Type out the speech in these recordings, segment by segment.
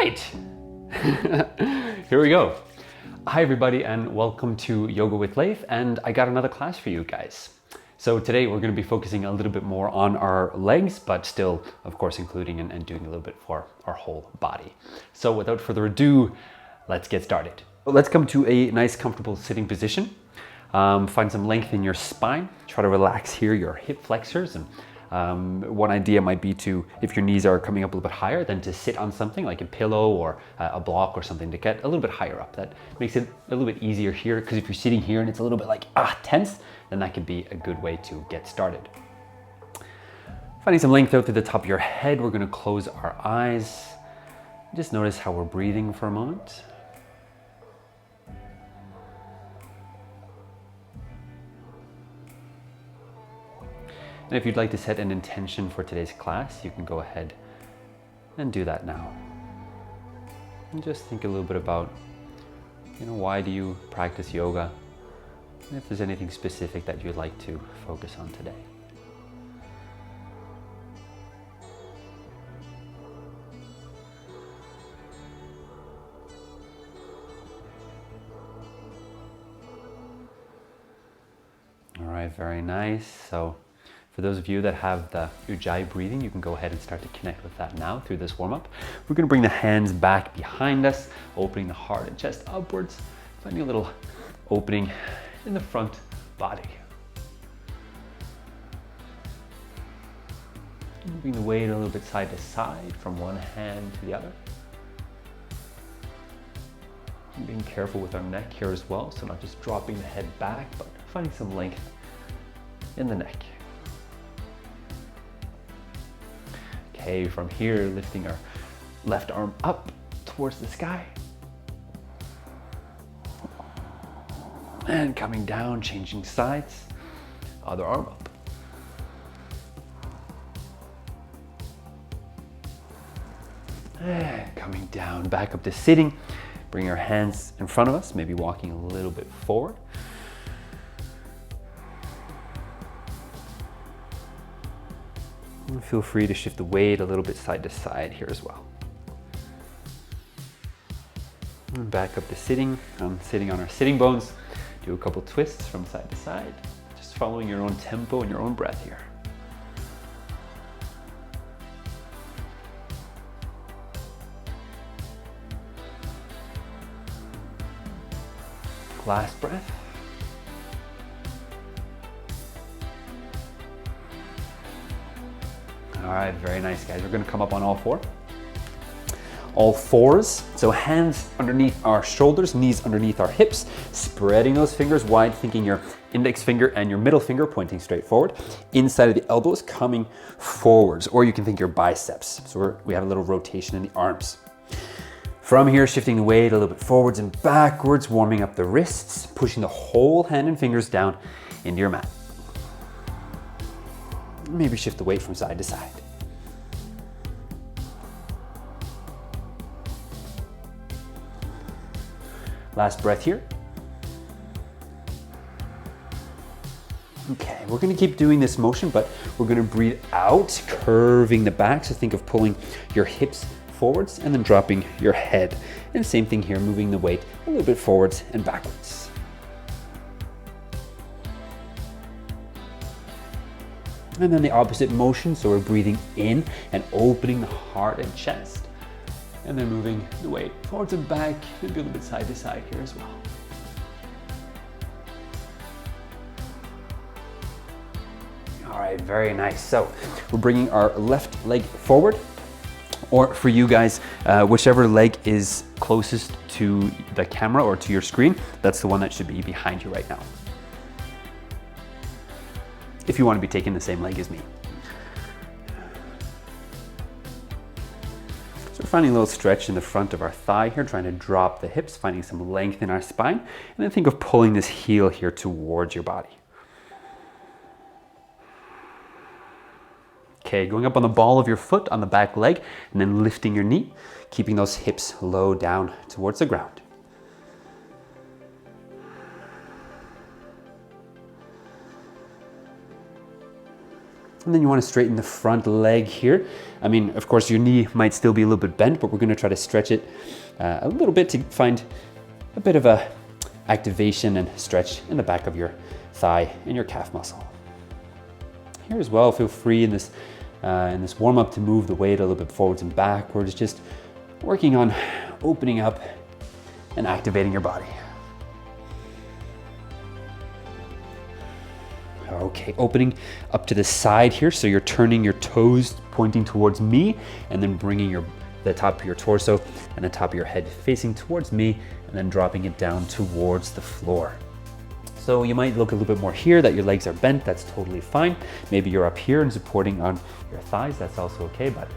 right, here we go. Hi everybody and welcome to Yoga with Leif, and I got another class for you guys. So today we're going to be focusing a little bit more on our legs, but still of course including and doing a little bit for our whole body. So without further ado, let's get started. Let's come to a nice comfortable sitting position. Find some length in your spine. Try to relax here your hip flexors, and one idea might be to, if your knees are coming up a little bit higher, then to sit on something like a pillow or a block or something to get a little bit higher up. That makes it a little bit easier here, because if you're sitting here and it's a little bit like tense, then that could be a good way to get started. Finding some length out through the top of your head, we're going to close our eyes. Just notice how we're breathing for a moment. And if you'd like to set an intention for today's class, you can go ahead and do that now. And just think a little bit about, why do you practice yoga? And if there's anything specific that you'd like to focus on today. All right, very nice. So for those of you that have the Ujjayi breathing, you can go ahead and start to connect with that now through this warm-up. We're going to bring the hands back behind us, opening the heart and chest upwards, finding a little opening in the front body. Moving the weight a little bit side to side from one hand to the other. And being careful with our neck here as well, so not just dropping the head back, but finding some length in the neck. Okay, from here, lifting our left arm up towards the sky. And coming down, changing sides, other arm up. And coming down, back up to sitting. Bring our hands in front of us, maybe walking a little bit forward. And feel free to shift the weight a little bit side to side here as well. And back up to sitting. Sitting on our sitting bones. Do a couple twists from side to side, just following your own tempo and your own breath here. Last breath. All right, very nice, guys. We're going to come up on all fours. So hands underneath our shoulders, knees underneath our hips, spreading those fingers wide, thinking your index finger and your middle finger pointing straight forward. Inside of the elbows coming forwards, or you can think your biceps. So we have a little rotation in the arms. From here, shifting the weight a little bit forwards and backwards, warming up the wrists, pushing the whole hand and fingers down into your mat. Maybe shift the weight from side to side. Last breath here. Okay, we're going to keep doing this motion, but we're going to breathe out, curving the back. So think of pulling your hips forwards and then dropping your head. And same thing here, moving the weight a little bit forwards and backwards. And then the opposite motion, so we're breathing in and opening the heart and chest. And then moving the weight forwards and back, maybe a little bit side to side here as well. All right, very nice. So we're bringing our left leg forward, or for you guys, whichever leg is closest to the camera or to your screen, that's the one that should be behind you right now. If you want to be taking the same leg as me. So we're finding a little stretch in the front of our thigh here, trying to drop the hips, finding some length in our spine, and then think of pulling this heel here towards your body. Okay, going up on the ball of your foot on the back leg, and then lifting your knee, keeping those hips low down towards the ground. And then you want to straighten the front leg here. I mean, of course, your knee might still be a little bit bent, but we're going to try to stretch it a little bit to find a bit of a activation and stretch in the back of your thigh and your calf muscle. Here as well, feel free in this warm-up to move the weight a little bit forwards and backwards, just working on opening up and activating your body. Okay, opening up to the side here, so you're turning your toes pointing towards me, and then bringing the top of your torso and the top of your head facing towards me, and then dropping it down towards the floor. So you might look a little bit more here that your legs are bent. That's totally fine. Maybe you're up here and supporting on your thighs. That's also okay, but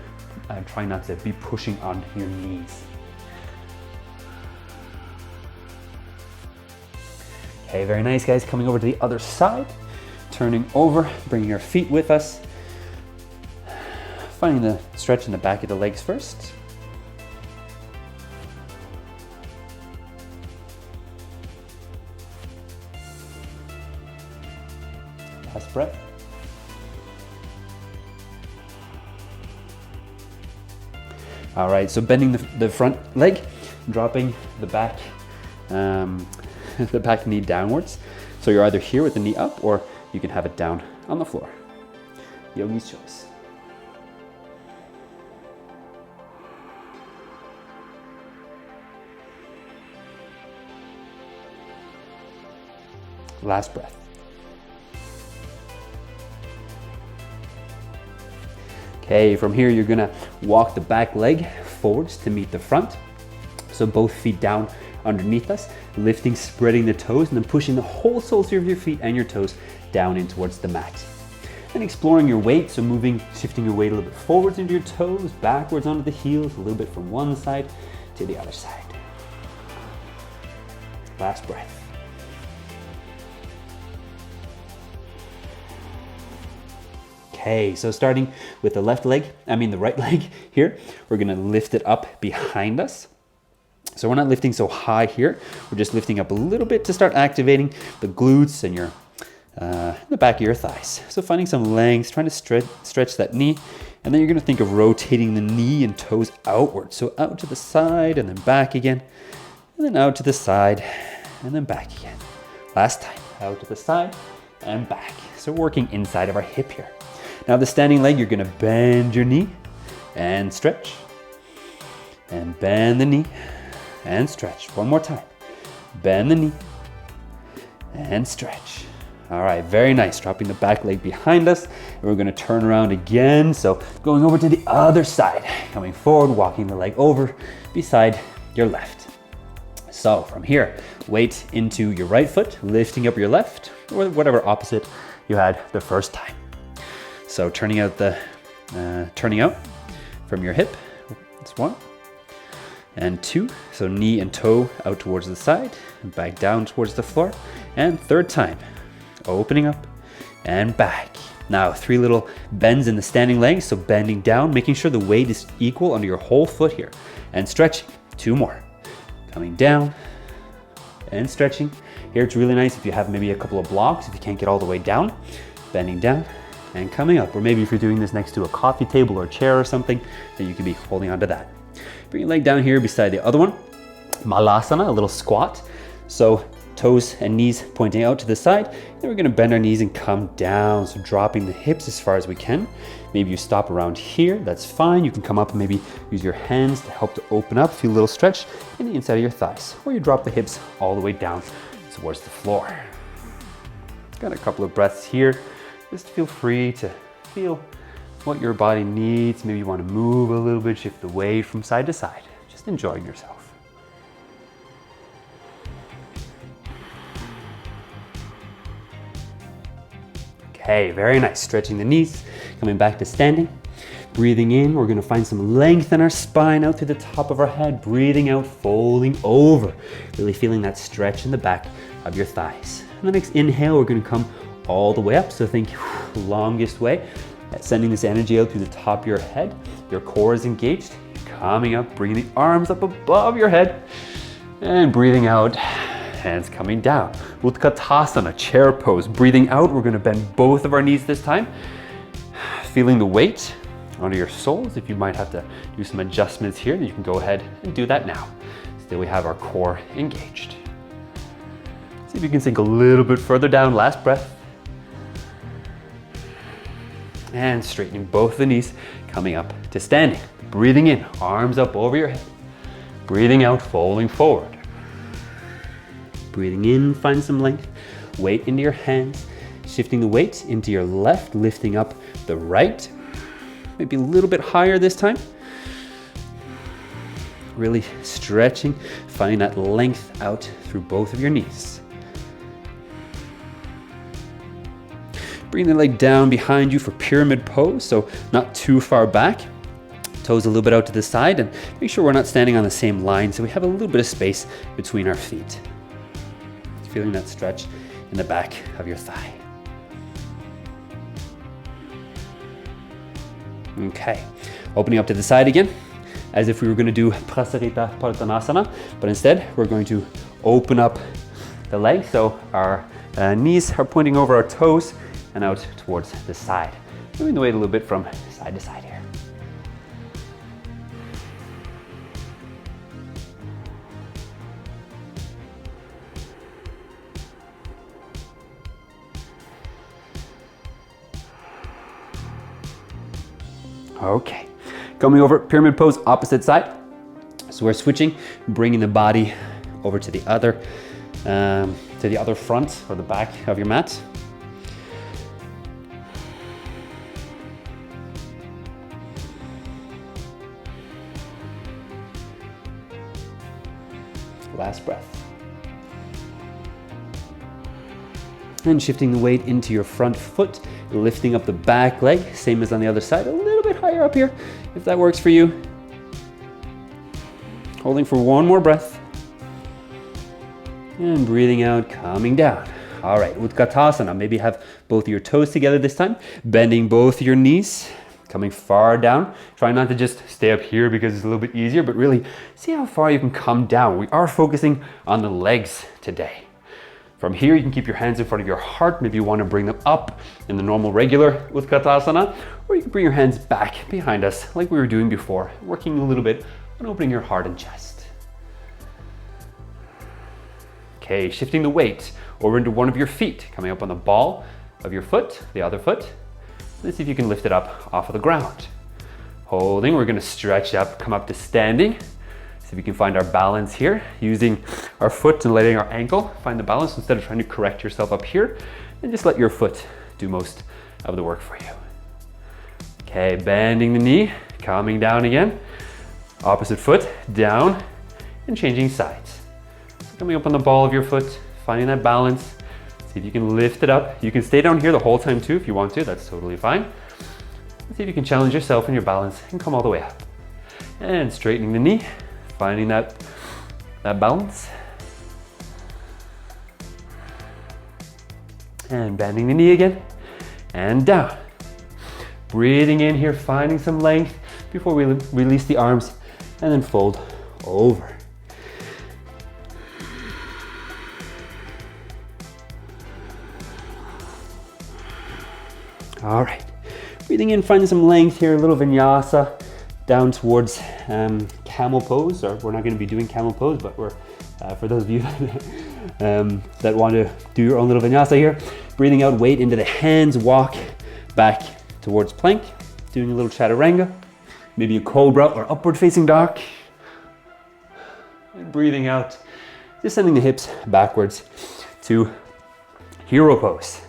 try not to be pushing on your knees. Okay, very nice, guys. Coming over to the other side. Turning over, bringing our feet with us. Finding the stretch in the back of the legs first. Last breath. All right, so bending the front leg, dropping the back, the back knee downwards. So you're either here with the knee up, or you can have it down on the floor. Yogi's choice. Last breath. Okay, from here you're gonna walk the back leg forwards to meet the front. So both feet down underneath us, lifting, spreading the toes, and then pushing the whole soles of your feet and your toes down in towards the mat. And exploring your weight, so shifting your weight a little bit forwards into your toes, backwards onto the heels, a little bit from one side to the other side. Last breath. Okay, so starting with the right leg here, we're gonna lift it up behind us. So we're not lifting so high here. We're just lifting up a little bit to start activating the glutes and the back of your thighs. So finding some length, trying to stretch that knee. And then you're gonna think of rotating the knee and toes outward. So out to the side and then back again. And then out to the side and then back again. Last time, out to the side and back. So working inside of our hip here. Now the standing leg, you're gonna bend your knee and stretch. And bend the knee. And stretch. One more time. Bend the knee and stretch. All right, very nice. Dropping the back leg behind us. And we're gonna turn around again. So going over to the other side, coming forward, walking the leg over beside your left. So from here, weight into your right foot, lifting up your left, or whatever opposite you had the first time. So turning out from your hip. That's one. And two, so knee and toe out towards the side and back down towards the floor. And third time, opening up and back. Now 3 little bends in the standing leg, so bending down, making sure the weight is equal under your whole foot here. And stretching, 2 more. Coming down and stretching. Here it's really nice if you have maybe a couple of blocks, if you can't get all the way down, bending down and coming up. Or maybe if you're doing this next to a coffee table or a chair or something, then you can be holding onto that. Bring your leg down here beside the other one. Malasana, a little squat. So toes and knees pointing out to the side. Then we're gonna bend our knees and come down. So dropping the hips as far as we can. Maybe you stop around here, that's fine. You can come up and maybe use your hands to help to open up, feel a little stretch in the inside of your thighs. Or you drop the hips all the way down towards the floor. Got a couple of breaths here. Just feel free to feel what your body needs. Maybe you want to move a little bit, shift the weight from side to side. Just enjoying yourself. Okay, very nice. Stretching the knees, coming back to standing. Breathing in, we're gonna find some length in our spine out through the top of our head. Breathing out, folding over. Really feeling that stretch in the back of your thighs. And the next inhale, we're gonna come all the way up. So think longest way. Sending this energy out through the top of your head. Your core is engaged. Coming up, bringing the arms up above your head. And breathing out, hands coming down. Utkatasana, chair pose. Breathing out, we're gonna bend both of our knees this time. feeling the weight onto your soles. If you might have to do some adjustments here, then you can go ahead and do that now. Still we have our core engaged. See if you can sink a little bit further down, last breath. And straightening both the knees, coming up to standing. Breathing in, arms up over your head. Breathing out, folding forward. Breathing in, find some length. Weight into your hands. Shifting the weight into your left, lifting up the right. Maybe a little bit higher this time. Really stretching, finding that length out through both of your knees. Bring the leg down behind you for pyramid pose, so not too far back. Toes a little bit out to the side, and make sure we're not standing on the same line, so we have a little bit of space between our feet. Feeling that stretch in the back of your thigh. Okay, opening up to the side again, as if we were going to do Prasarita Padottanasana, but instead we're going to open up the legs, so our knees are pointing over our toes and out towards the side. Moving the weight a little bit from side to side here. Okay, coming over, pyramid pose, opposite side. So we're switching, bringing the body over to the other front or the back of your mat. Last breath. And shifting the weight into your front foot, lifting up the back leg, same as on the other side, a little bit higher up here, if that works for you. Holding for one more breath. And breathing out, calming down. All right, Utkatasana, maybe have both of your toes together this time, bending both your knees, coming far down. Try not to just stay up here because it's a little bit easier, but really see how far you can come down. We are focusing on the legs today. From here, you can keep your hands in front of your heart. Maybe you want to bring them up in the normal regular Utkatasana, or you can bring your hands back behind us like we were doing before, working a little bit on opening your heart and chest. Okay, shifting the weight over into one of your feet, coming up on the ball of your foot, the other foot. Let's see if you can lift it up off of the ground. Holding, we're going to stretch up, come up to standing. See if we can find our balance here, using our foot and letting our ankle find the balance instead of trying to correct yourself up here, and just let your foot do most of the work for you. Okay, bending the knee, calming down again. Opposite foot, down, and changing sides. So coming up on the ball of your foot, finding that balance. See if you can lift it up. You can stay down here the whole time too if you want to, that's totally fine. See if you can challenge yourself in your balance and come all the way up. And straightening the knee. Finding that balance. And bending the knee again. And down. Breathing in here, finding some length before we release the arms and then fold over. All right. Breathing in, finding some length here, a little vinyasa down towards camel pose, or we're not going to be doing camel pose, but we're for those of you that want to do your own little vinyasa here, breathing out, weight into the hands, walk back towards plank, doing a little chaturanga, maybe a cobra or upward facing dog, and breathing out, just sending the hips backwards to hero pose.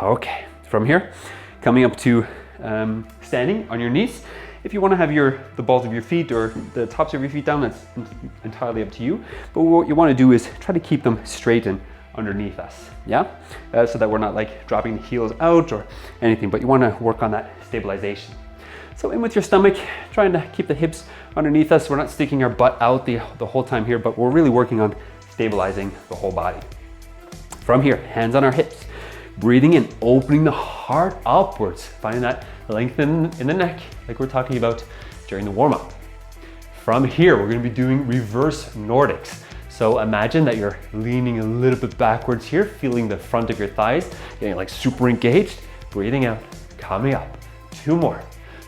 Okay, from here, coming up to standing on your knees. If you want to have the balls of your feet or the tops of your feet down, that's entirely up to you. But what you want to do is try to keep them straight and underneath us, yeah? So that we're not like dropping the heels out or anything, but you want to work on that stabilization. So in with your stomach, trying to keep the hips underneath us. We're not sticking our butt out the whole time here, but we're really working on stabilizing the whole body. From here, hands on our hips. Breathing in, opening the heart upwards, finding that length in the neck, like we're talking about during the warm-up. From here, we're going to be doing reverse Nordics. So imagine that you're leaning a little bit backwards here, feeling the front of your thighs, getting like super engaged. breathing out, coming up. 2 more.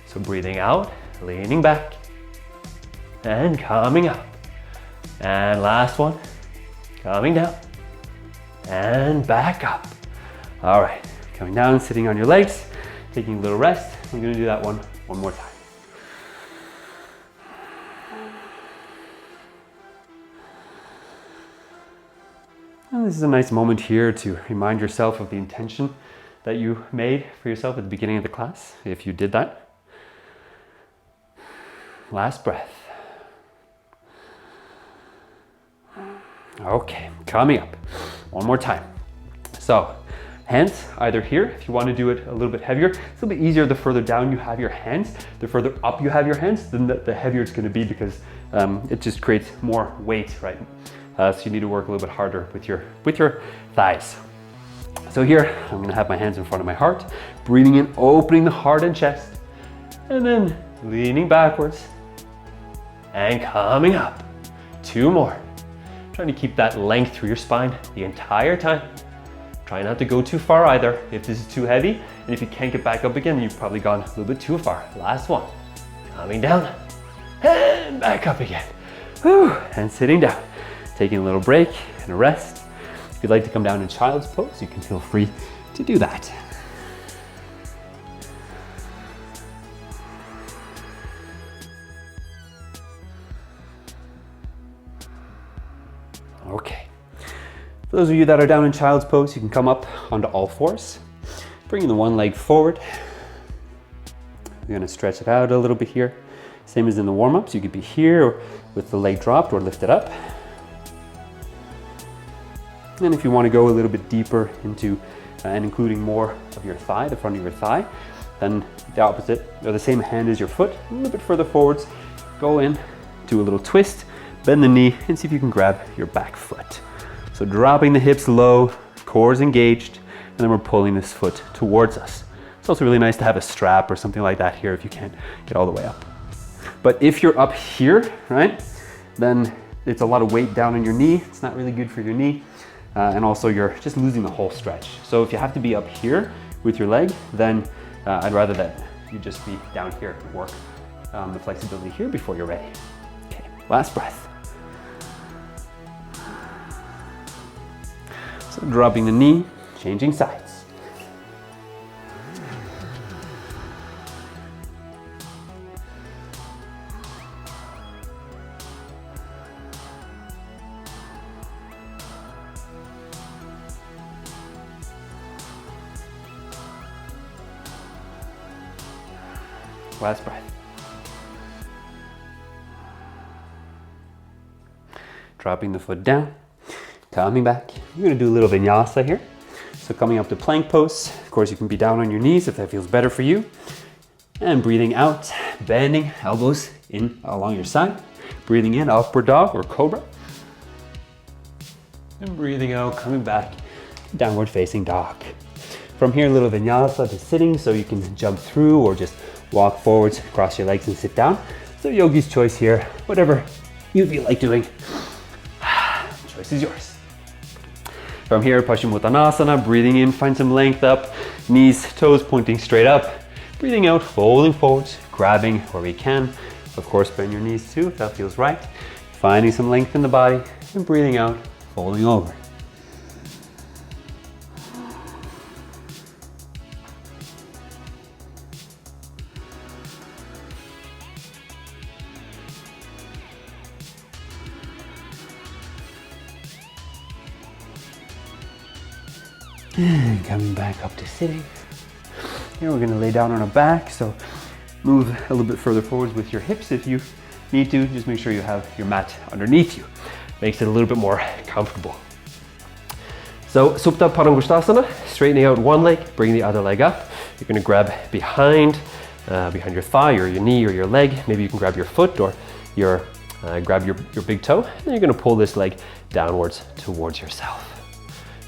So breathing out, leaning back, and coming up. And last one, coming down, and back up. All right, coming down, sitting on your legs, taking a little rest. I'm gonna do that one more time. And this is a nice moment here to remind yourself of the intention that you made for yourself at the beginning of the class, if you did that. Last breath. Okay, coming up. One more time. So, hands either here, if you want to do it a little bit heavier. It's a little bit easier the further down you have your hands. The further up you have your hands, then the heavier it's going to be, because it just creates more weight, right? So you need to work a little bit harder with your thighs. So here, I'm going to have my hands in front of my heart, breathing in, opening the heart and chest, and then leaning backwards and coming up. 2 more. Trying to keep that length through your spine the entire time. Try not to go too far either. If this is too heavy, and if you can't get back up again, you've probably gone a little bit too far. Last one. Coming down and back up again. Whew. And sitting down. Taking a little break and a rest. If you'd like to come down in child's pose, you can feel free to do that. Okay. For those of you that are down in child's pose, you can come up onto all fours, bringing the one leg forward. We're going to stretch it out a little bit here. Same as in the warm-ups, you could be here with the leg dropped or lifted up. And if you want to go a little bit deeper into and including more of your thigh, the front of your thigh, then the opposite, or the same hand as your foot, a little bit further forwards, go in, do a little twist, bend the knee, and see if you can grab your back foot. So dropping the hips low, core is engaged, and then we're pulling this foot towards us. It's also really nice to have a strap or something like that here if you can't get all the way up. But if you're up here, right, then it's a lot of weight down on your knee. It's not really good for your knee. And also you're just losing the whole stretch. So if you have to be up here with your leg, then I'd rather that you just be down here and work the flexibility here before you're ready. Okay, last breath. So dropping the knee, changing sides. Last breath. Dropping the foot down, coming back. You're gonna do a little vinyasa here. So coming up to plank pose. Of course, you can be down on your knees if that feels better for you. And breathing out, bending, elbows in along your side. Breathing in, upward dog or cobra. And breathing out, coming back, downward facing dog. From here, a little vinyasa to sitting, so you can jump through or just walk forwards, cross your legs and sit down. So yogi's choice here, whatever you feel like doing. Choice is yours. From here, Paschimottanasana, breathing in, find some length up, knees, toes pointing straight up. Breathing out, folding forwards, grabbing where we can. Of course, bend your knees too if that feels right. Finding some length in the body and breathing out, folding over. And coming back up to sitting. Here we're going to lay down on our back, so move a little bit further forwards with your hips if you need to. Just make sure you have your mat underneath you. Makes it a little bit more comfortable. So Supta Padangusthasana, straightening out one leg, bring the other leg up. You're going to grab behind your thigh or your knee or your leg. Maybe you can grab your foot or grab your big toe. And then you're going to pull this leg downwards towards yourself.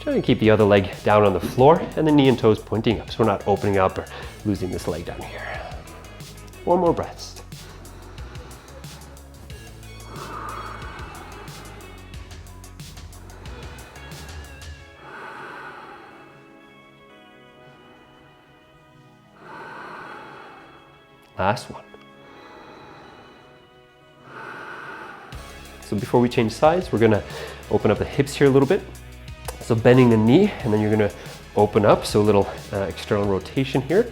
Try and keep the other leg down on the floor and the knee and toes pointing up, so we're not opening up or losing this leg down here. 1 more breath. Last one. So before we change sides, we're gonna open up the hips here a little bit. So bending the knee, and then you're gonna open up, so a little external rotation here.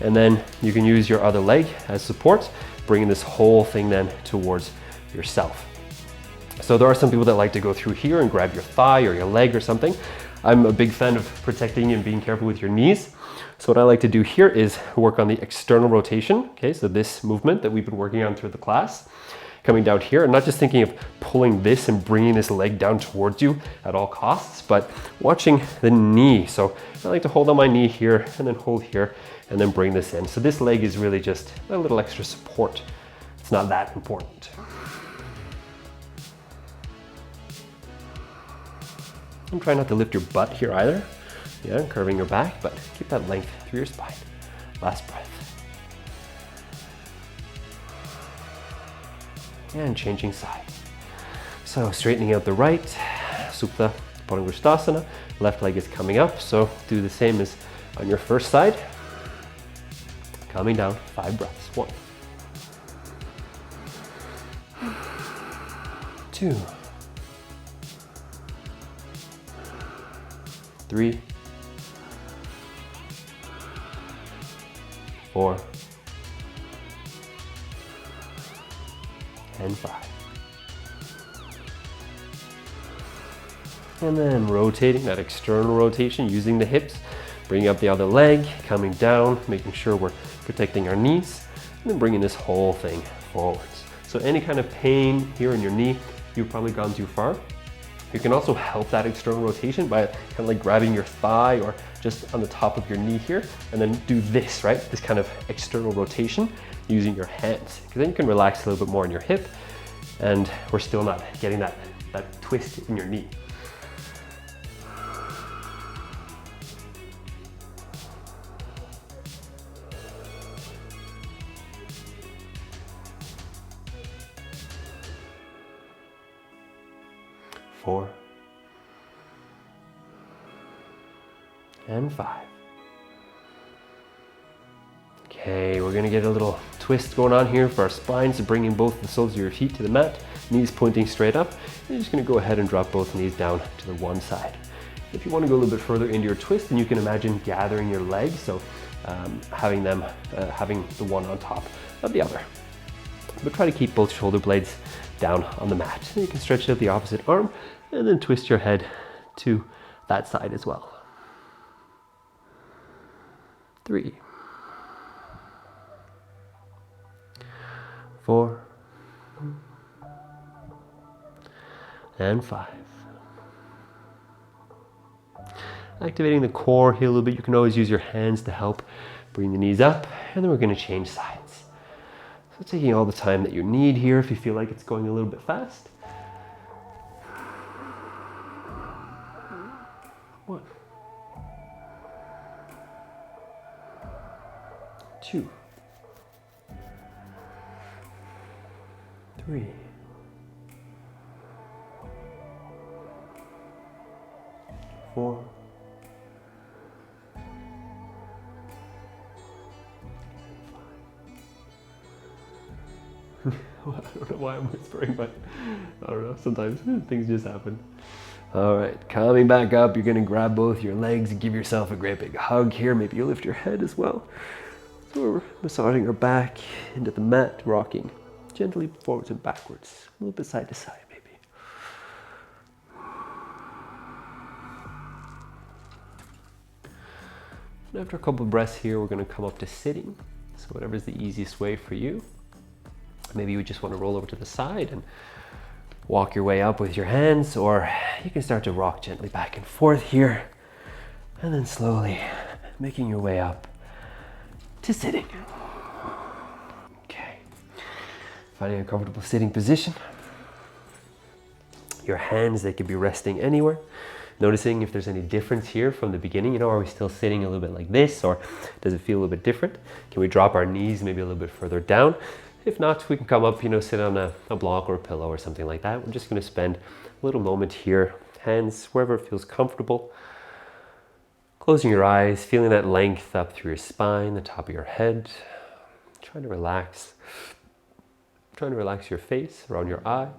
And then you can use your other leg as support, bringing this whole thing then towards yourself. So there are some people that like to go through here and grab your thigh or your leg or something. I'm a big fan of protecting and being careful with your knees. So what I like to do here is work on the external rotation. Okay, so this movement that we've been working on through the class, coming down here, and not just thinking of pulling this and bringing this leg down towards you at all costs, but watching the knee. So I like to hold on my knee here and then hold here and then bring this in. So this leg is really just a little extra support. It's not that important. And try not to lift your butt here either. Yeah, curving your back, but keep that length through your spine. Last breath. And changing sides. So straightening out the right, Supta Padangusthasana. Left leg is coming up, so do the same as on your first side. Coming down, 5 breaths. 1, 2, 3, 4, and 5. And then rotating, that external rotation, using the hips, bringing up the other leg, coming down, making sure we're protecting our knees, and then bringing this whole thing forwards. So any kind of pain here in your knee, you've probably gone too far. You can also help that external rotation by kind of like grabbing your thigh or just on the top of your knee here, and then do this, right? This kind of external rotation using your hands, because then you can relax a little bit more in your hip, and we're still not getting that twist in your knee. Four, and 5. Okay, we're gonna get a little twist going on here for our spines, so bringing both the soles of your feet to the mat, knees pointing straight up. You're just gonna go ahead and drop both knees down to the one side. If you wanna go a little bit further into your twist, then you can imagine gathering your legs, so having the one on top of the other. But try to keep both shoulder blades down on the mat. And you can stretch out the opposite arm and then twist your head to that side as well. 3, 4, and 5. Activating the core here a little bit. You can always use your hands to help bring the knees up, and then we're going to change sides. So taking all the time that you need here if you feel like it's going a little bit fast. 1, 2, 3, 4, I don't know why I'm whispering, but I don't know, sometimes things just happen. All right, coming back up, you're gonna grab both your legs and give yourself a great big hug here. Maybe you lift your head as well. So we're massaging our back into the mat, rocking gently forwards and backwards, a little bit side to side maybe. And after a couple of breaths here, we're gonna come up to sitting. So whatever's the easiest way for you. Maybe you just want to roll over to the side and walk your way up with your hands, or you can start to rock gently back and forth here, and then slowly making your way up to sitting. Okay, finding a comfortable sitting position. Your hands, they could be resting anywhere. Noticing if there's any difference here from the beginning. You know, are we still sitting a little bit like this, or does it feel a little bit different? Can we drop our knees maybe a little bit further down? If not, we can come up, sit on a block or a pillow or something like that. We're just going to spend a little moment here, hands wherever it feels comfortable. Closing your eyes, feeling that length up through your spine, the top of your head. Try trying to relax. Trying to relax your face, around your eyes.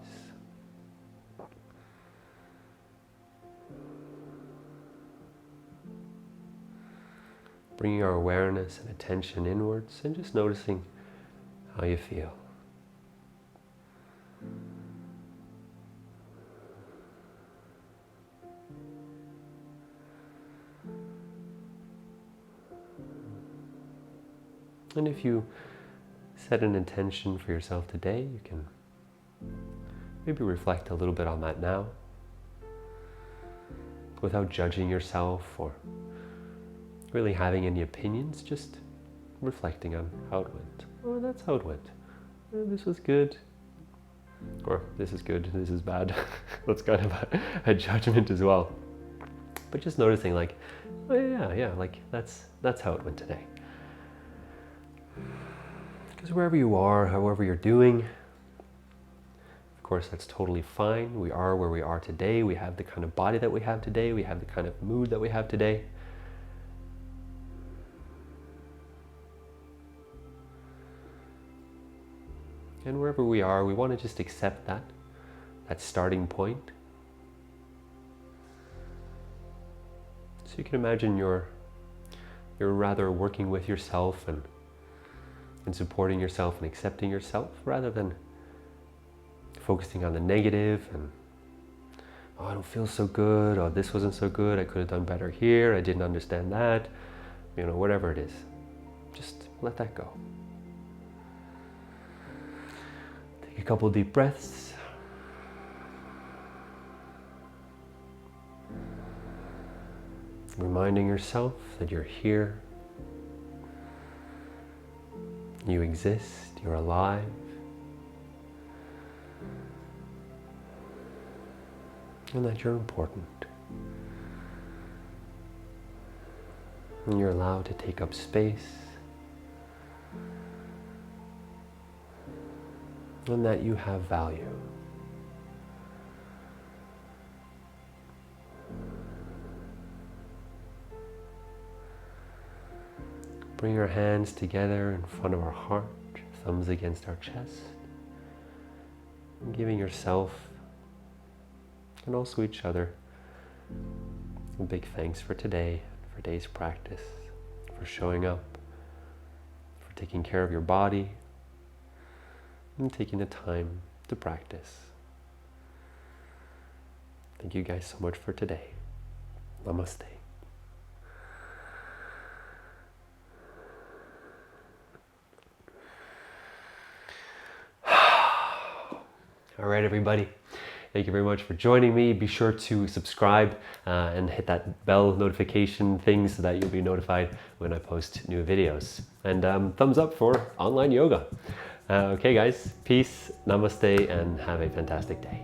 Bringing our awareness and attention inwards and just noticing how you feel. And if you set an intention for yourself today, you can maybe reflect a little bit on that now, without judging yourself or really having any opinions, just reflecting on how it went. Oh, that's how it went. This was good. Or this is good, this is bad. That's kind of a judgment as well. But just noticing like, oh yeah, like that's how it went today. Because wherever you are, however you're doing, of course that's totally fine. We are where we are today. We have the kind of body that we have today. We have the kind of mood that we have today. And wherever we are, we want to just accept that starting point. So you can imagine you're rather working with yourself and supporting yourself and accepting yourself, rather than focusing on the negative and, oh, I don't feel so good, or this wasn't so good, I could have done better here, I didn't understand that, whatever it is. Just let that go. Take a couple deep breaths. Reminding yourself that you're here. You exist, you're alive. And that you're important. And you're allowed to take up space. And that you have value. Bring our hands together in front of our heart, thumbs against our chest, and giving yourself and also each other a big thanks for today, for today's practice, for showing up, for taking care of your body, and taking the time to practice. Thank you guys so much for today. Namaste. All right, everybody. Thank you very much for joining me. Be sure to subscribe and hit that bell notification thing so that you'll be notified when I post new videos. And thumbs up for online yoga. Okay, guys. Peace, namaste, and have a fantastic day.